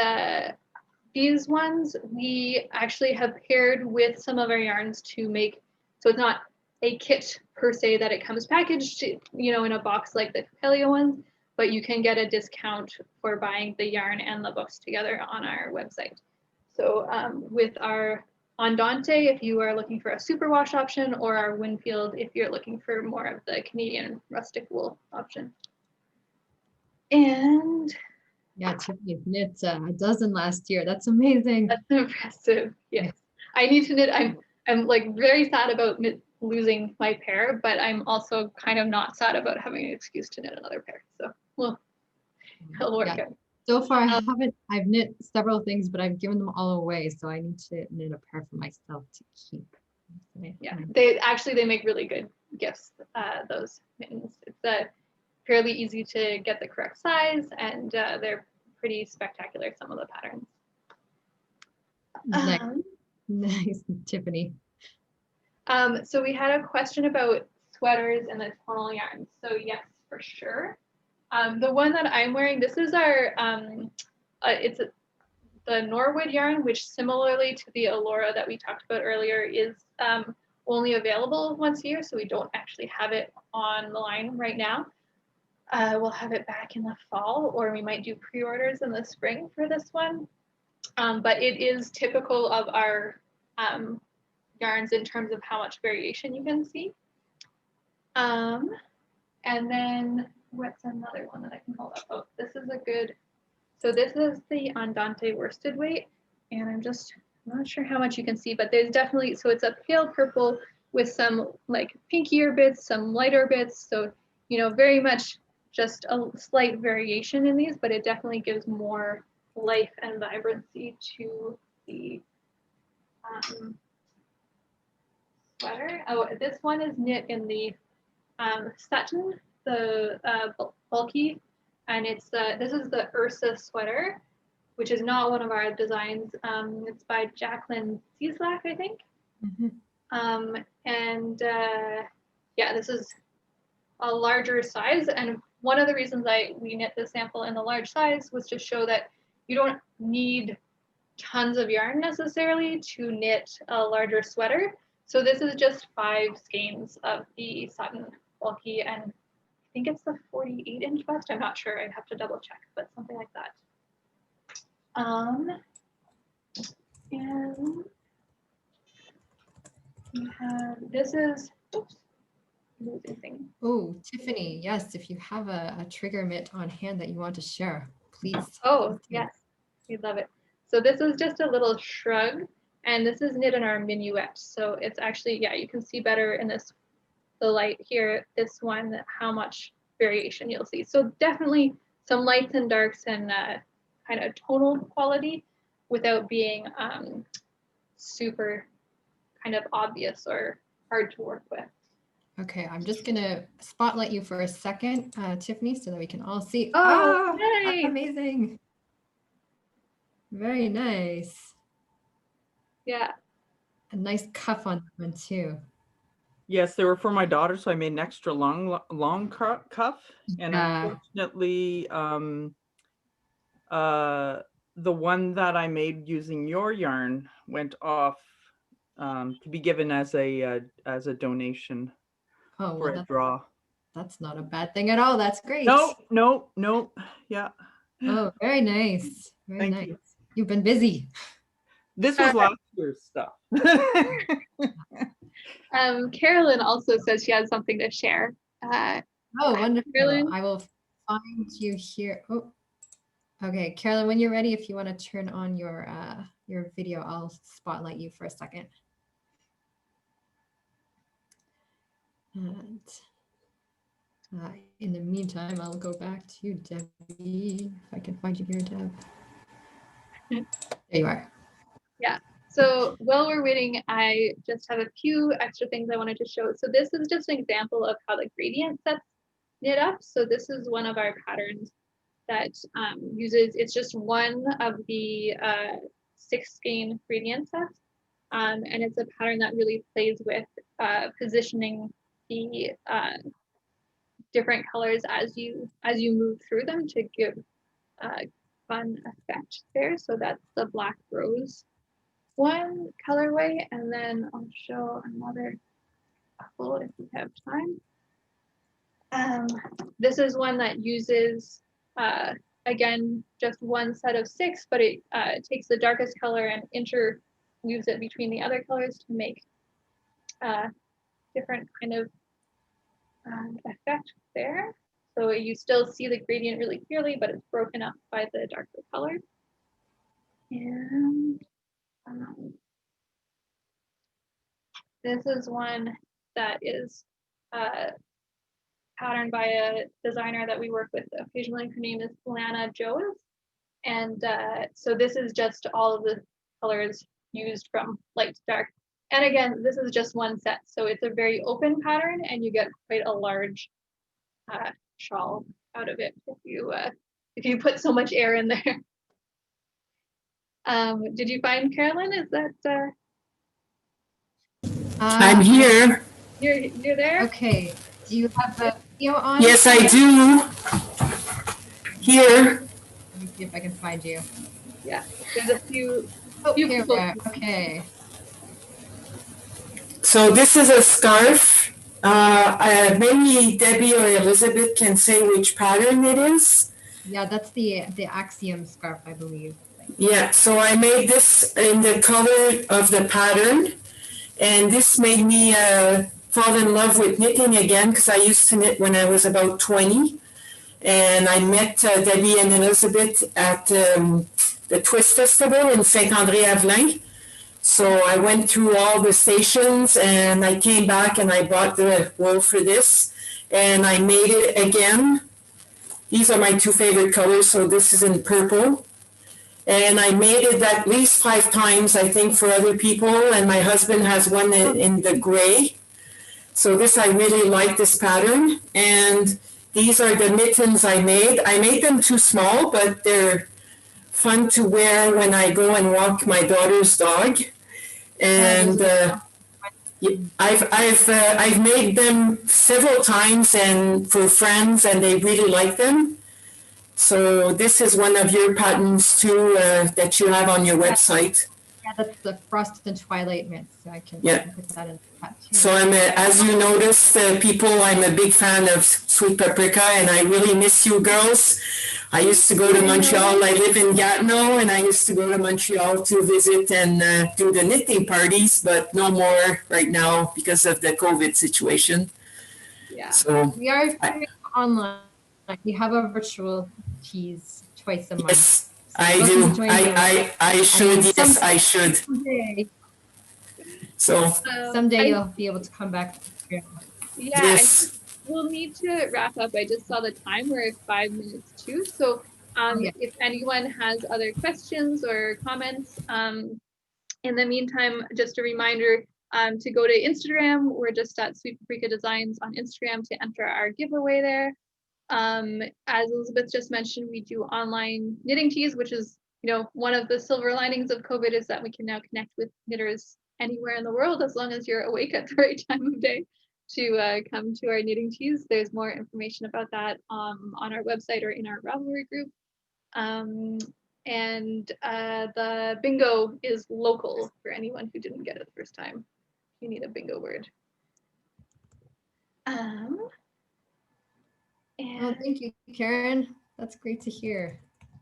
these ones we actually have paired with some of our yarns to make, so it's not a kit per se that it comes packaged, in a box like the Capellia ones, but you can get a discount for buying the yarn and the books together on our website. So with our Andante, if you are looking for a superwash option, or our Winfield, if you're looking for more of the Canadian rustic wool option. And yeah, Tiffany knit a dozen last year. That's amazing. That's impressive. Yes, I need to knit. I'm like very sad about losing my pair, but I'm also kind of not sad about having an excuse to knit another pair. So it'll work out. So far, I've knit several things, but I've given them all away. So I need to knit a pair for myself to keep. Yeah, they make really good gifts, those mittens. It's fairly easy to get the correct size, and they're pretty spectacular, some of the patterns. Nice, Tiffany. So we had a question about sweaters and the tonal yarns. So yes, for sure. The one that I'm wearing, this is our, the Norwood yarn, which similarly to the Allura that we talked about earlier is only available once a year, so we don't actually have it on the line right now. We'll have it back in the fall, or we might do pre-orders in the spring for this one. But it is typical of our yarns in terms of how much variation you can see. And then what's another one that I can hold up? Oh, this is a good, so this is the Andante worsted weight, and I'm not sure how much you can see, but there's definitely, so it's a pale purple with some like pinkier bits, some lighter bits. So, you know, very much just a slight variation in these, but it definitely gives more life and vibrancy to the sweater. Oh, this one is knit in the satin, the bulky, and it's this is the Ursa sweater, which is not one of our designs. It's by Jacqueline Cieslak, I think. And yeah, this is a larger size, and one of the reasons we knit this sample in the large size was to show that you don't need tons of yarn necessarily to knit a larger sweater. So this is just 5 skeins of the satin bulky, and I think it's the 48-inch bust. I'm not sure. I'd have to double check, but something like that. And we have, this is, oops, losing thing. Oh, Tiffany, yes, if you have a trigger mitt on hand that you want to share, please. Oh, yes, we'd love it. So this is just a little shrug, and this is knit in our minuet. So it's actually, yeah, you can see better in this, the light here, this one, how much variation you'll see. So definitely some lights and darks and kind of tonal quality without being super kind of obvious or hard to work with. Okay, I'm just gonna spotlight you for a second, Tiffany, so that we can all see. Oh, yay! Amazing. Very nice. Yeah. A nice cuff on that one too. Yes, they were for my daughter, so I made an extra long cuff. And unfortunately, the one that I made using your yarn went off to be given as a donation for a draw. That's not a bad thing at all. That's great. No. Yeah. Oh, very nice. Very Thank nice. you. You've been busy. This was last year's stuff. Carolyn also says she has something to share. Oh, wonderful. Carolyn? I will find you here. Oh, okay. Carolyn, when you're ready, if you want to turn on your video, I'll spotlight you for a second. And in the meantime, I'll go back to Debbie. If I can find you here, Deb. There you are. Yeah. So while we're waiting, I just have a few extra things I wanted to show. So this is just an example of how the gradient sets knit up. So this is one of our patterns that uses, it's just one of the 6 skein gradient sets. And it's a pattern that really plays with positioning the different colors as you move through them to give fun effect there. So that's the black rose one colorway, and then I'll show another couple if we have time. This is one that uses again just one set of 6, but it takes the darkest color and interweaves it between the other colors to make different kind of effect there. So you still see the gradient really clearly, but it's broken up by the darker color. And this is one that is patterned by a designer that we work with occasionally. Her name is Lana Joes. And so this is just all of the colors used from light to dark. And again, this is just one set. So it's a very open pattern, and you get quite a large shawl out of it if you put so much air in there. Did you find Carolyn? Is that? I'm here. You're there? Okay. Do you have the video on? Yes, I do. Here. Let me see if I can find you. Yeah, there's a few. Oh, few here we people. are. Okay. So this is a scarf. Maybe Debbie or Elizabeth can say which pattern it is. Yeah, that's the Axiom scarf, I believe. Yeah, so I made this in the color of the pattern, and this made me fall in love with knitting again, because I used to knit when I was about 20. And I met Debbie and Elizabeth at the Twist Festival in Saint-André-Avelin. So I went through all the stations, and I came back and I bought the wool for this, and I made it again. These are my two favorite colors, so this is in purple. And I made it at least 5 times, I think, for other people, and my husband has one in the gray. So this, I really like this pattern, and these are the mittens I made. I made them too small, but they're fun to wear when I go and walk my daughter's dog. And I've made them several times and for friends, and they really like them. So this is one of your patterns too that you have on your website. Yeah, that's the Frost and Twilight mitts. So I can put that in the chat too. So as you notice, people, I'm a big fan of Sweet Paprika, and I really miss you girls. I used to go to Montreal. I live in Gatineau, and I used to go to Montreal to visit and do the knitting parties, but no more right now because of the COVID situation. Yeah. So we are online. We have a virtual tease twice a month. Yes, I do. I should. Yes, I should. Someday, so someday you'll be able to come back. Yeah, yes. We'll need to wrap up. I just saw the time. We're at 5 minutes too. So if anyone has other questions or comments, in the meantime, just a reminder to go to Instagram. We're just at Sweet Paprika Designs on Instagram to enter our giveaway there. As Elizabeth just mentioned, we do online knitting teas, which is, one of the silver linings of COVID is that we can now connect with knitters anywhere in the world as long as you're awake at the right time of day to come to our knitting teas. There's more information about that on our website or in our Ravelry group. And the bingo is local for anyone who didn't get it the first time. You need a bingo word. Oh, thank you, Karen. That's great to hear.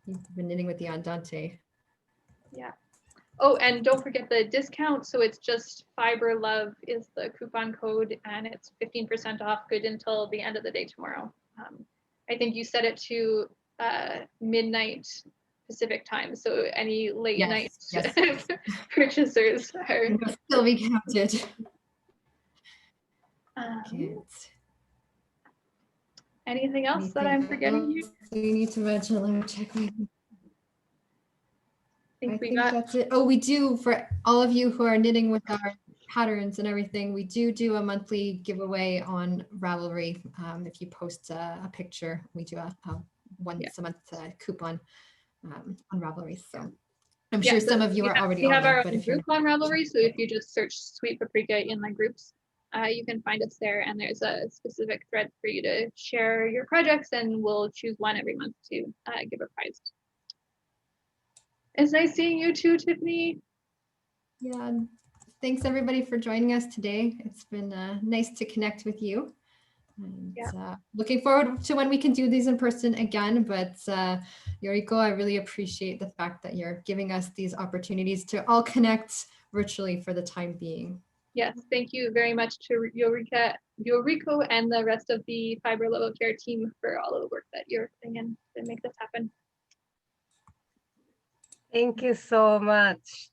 You've been knitting with the Andante. Yeah. Oh, and don't forget the discount. So it's just Fibre Love is the coupon code, and it's 15% off, good until the end of the day tomorrow. I think you set it to midnight Pacific time. So any late night purchasers are still be counted. Anything else that I'm forgetting here? We need to mention, let me check. I think got... that's it. Oh, we do, for all of you who are knitting with our patterns and everything, we do a monthly giveaway on Ravelry. If you post a picture, we do a once a month coupon on Ravelry. So I'm sure some of you are already on there. We have our own group on Ravelry, so if you just search Sweet Paprika in the groups, you can find us there, and there's a specific thread for you to share your projects, and we'll choose one every month to give a prize. It's nice seeing you too, Tiffany. Yeah, thanks everybody for joining us today. It's been nice to connect with you. And, looking forward to when we can do these in person again. But Yoriko, I really appreciate the fact that you're giving us these opportunities to all connect virtually for the time being. Yes, thank you very much to Yoriko and the rest of the Fibre Love of Care team for all of the work that you're putting in to make this happen. Thank you so much.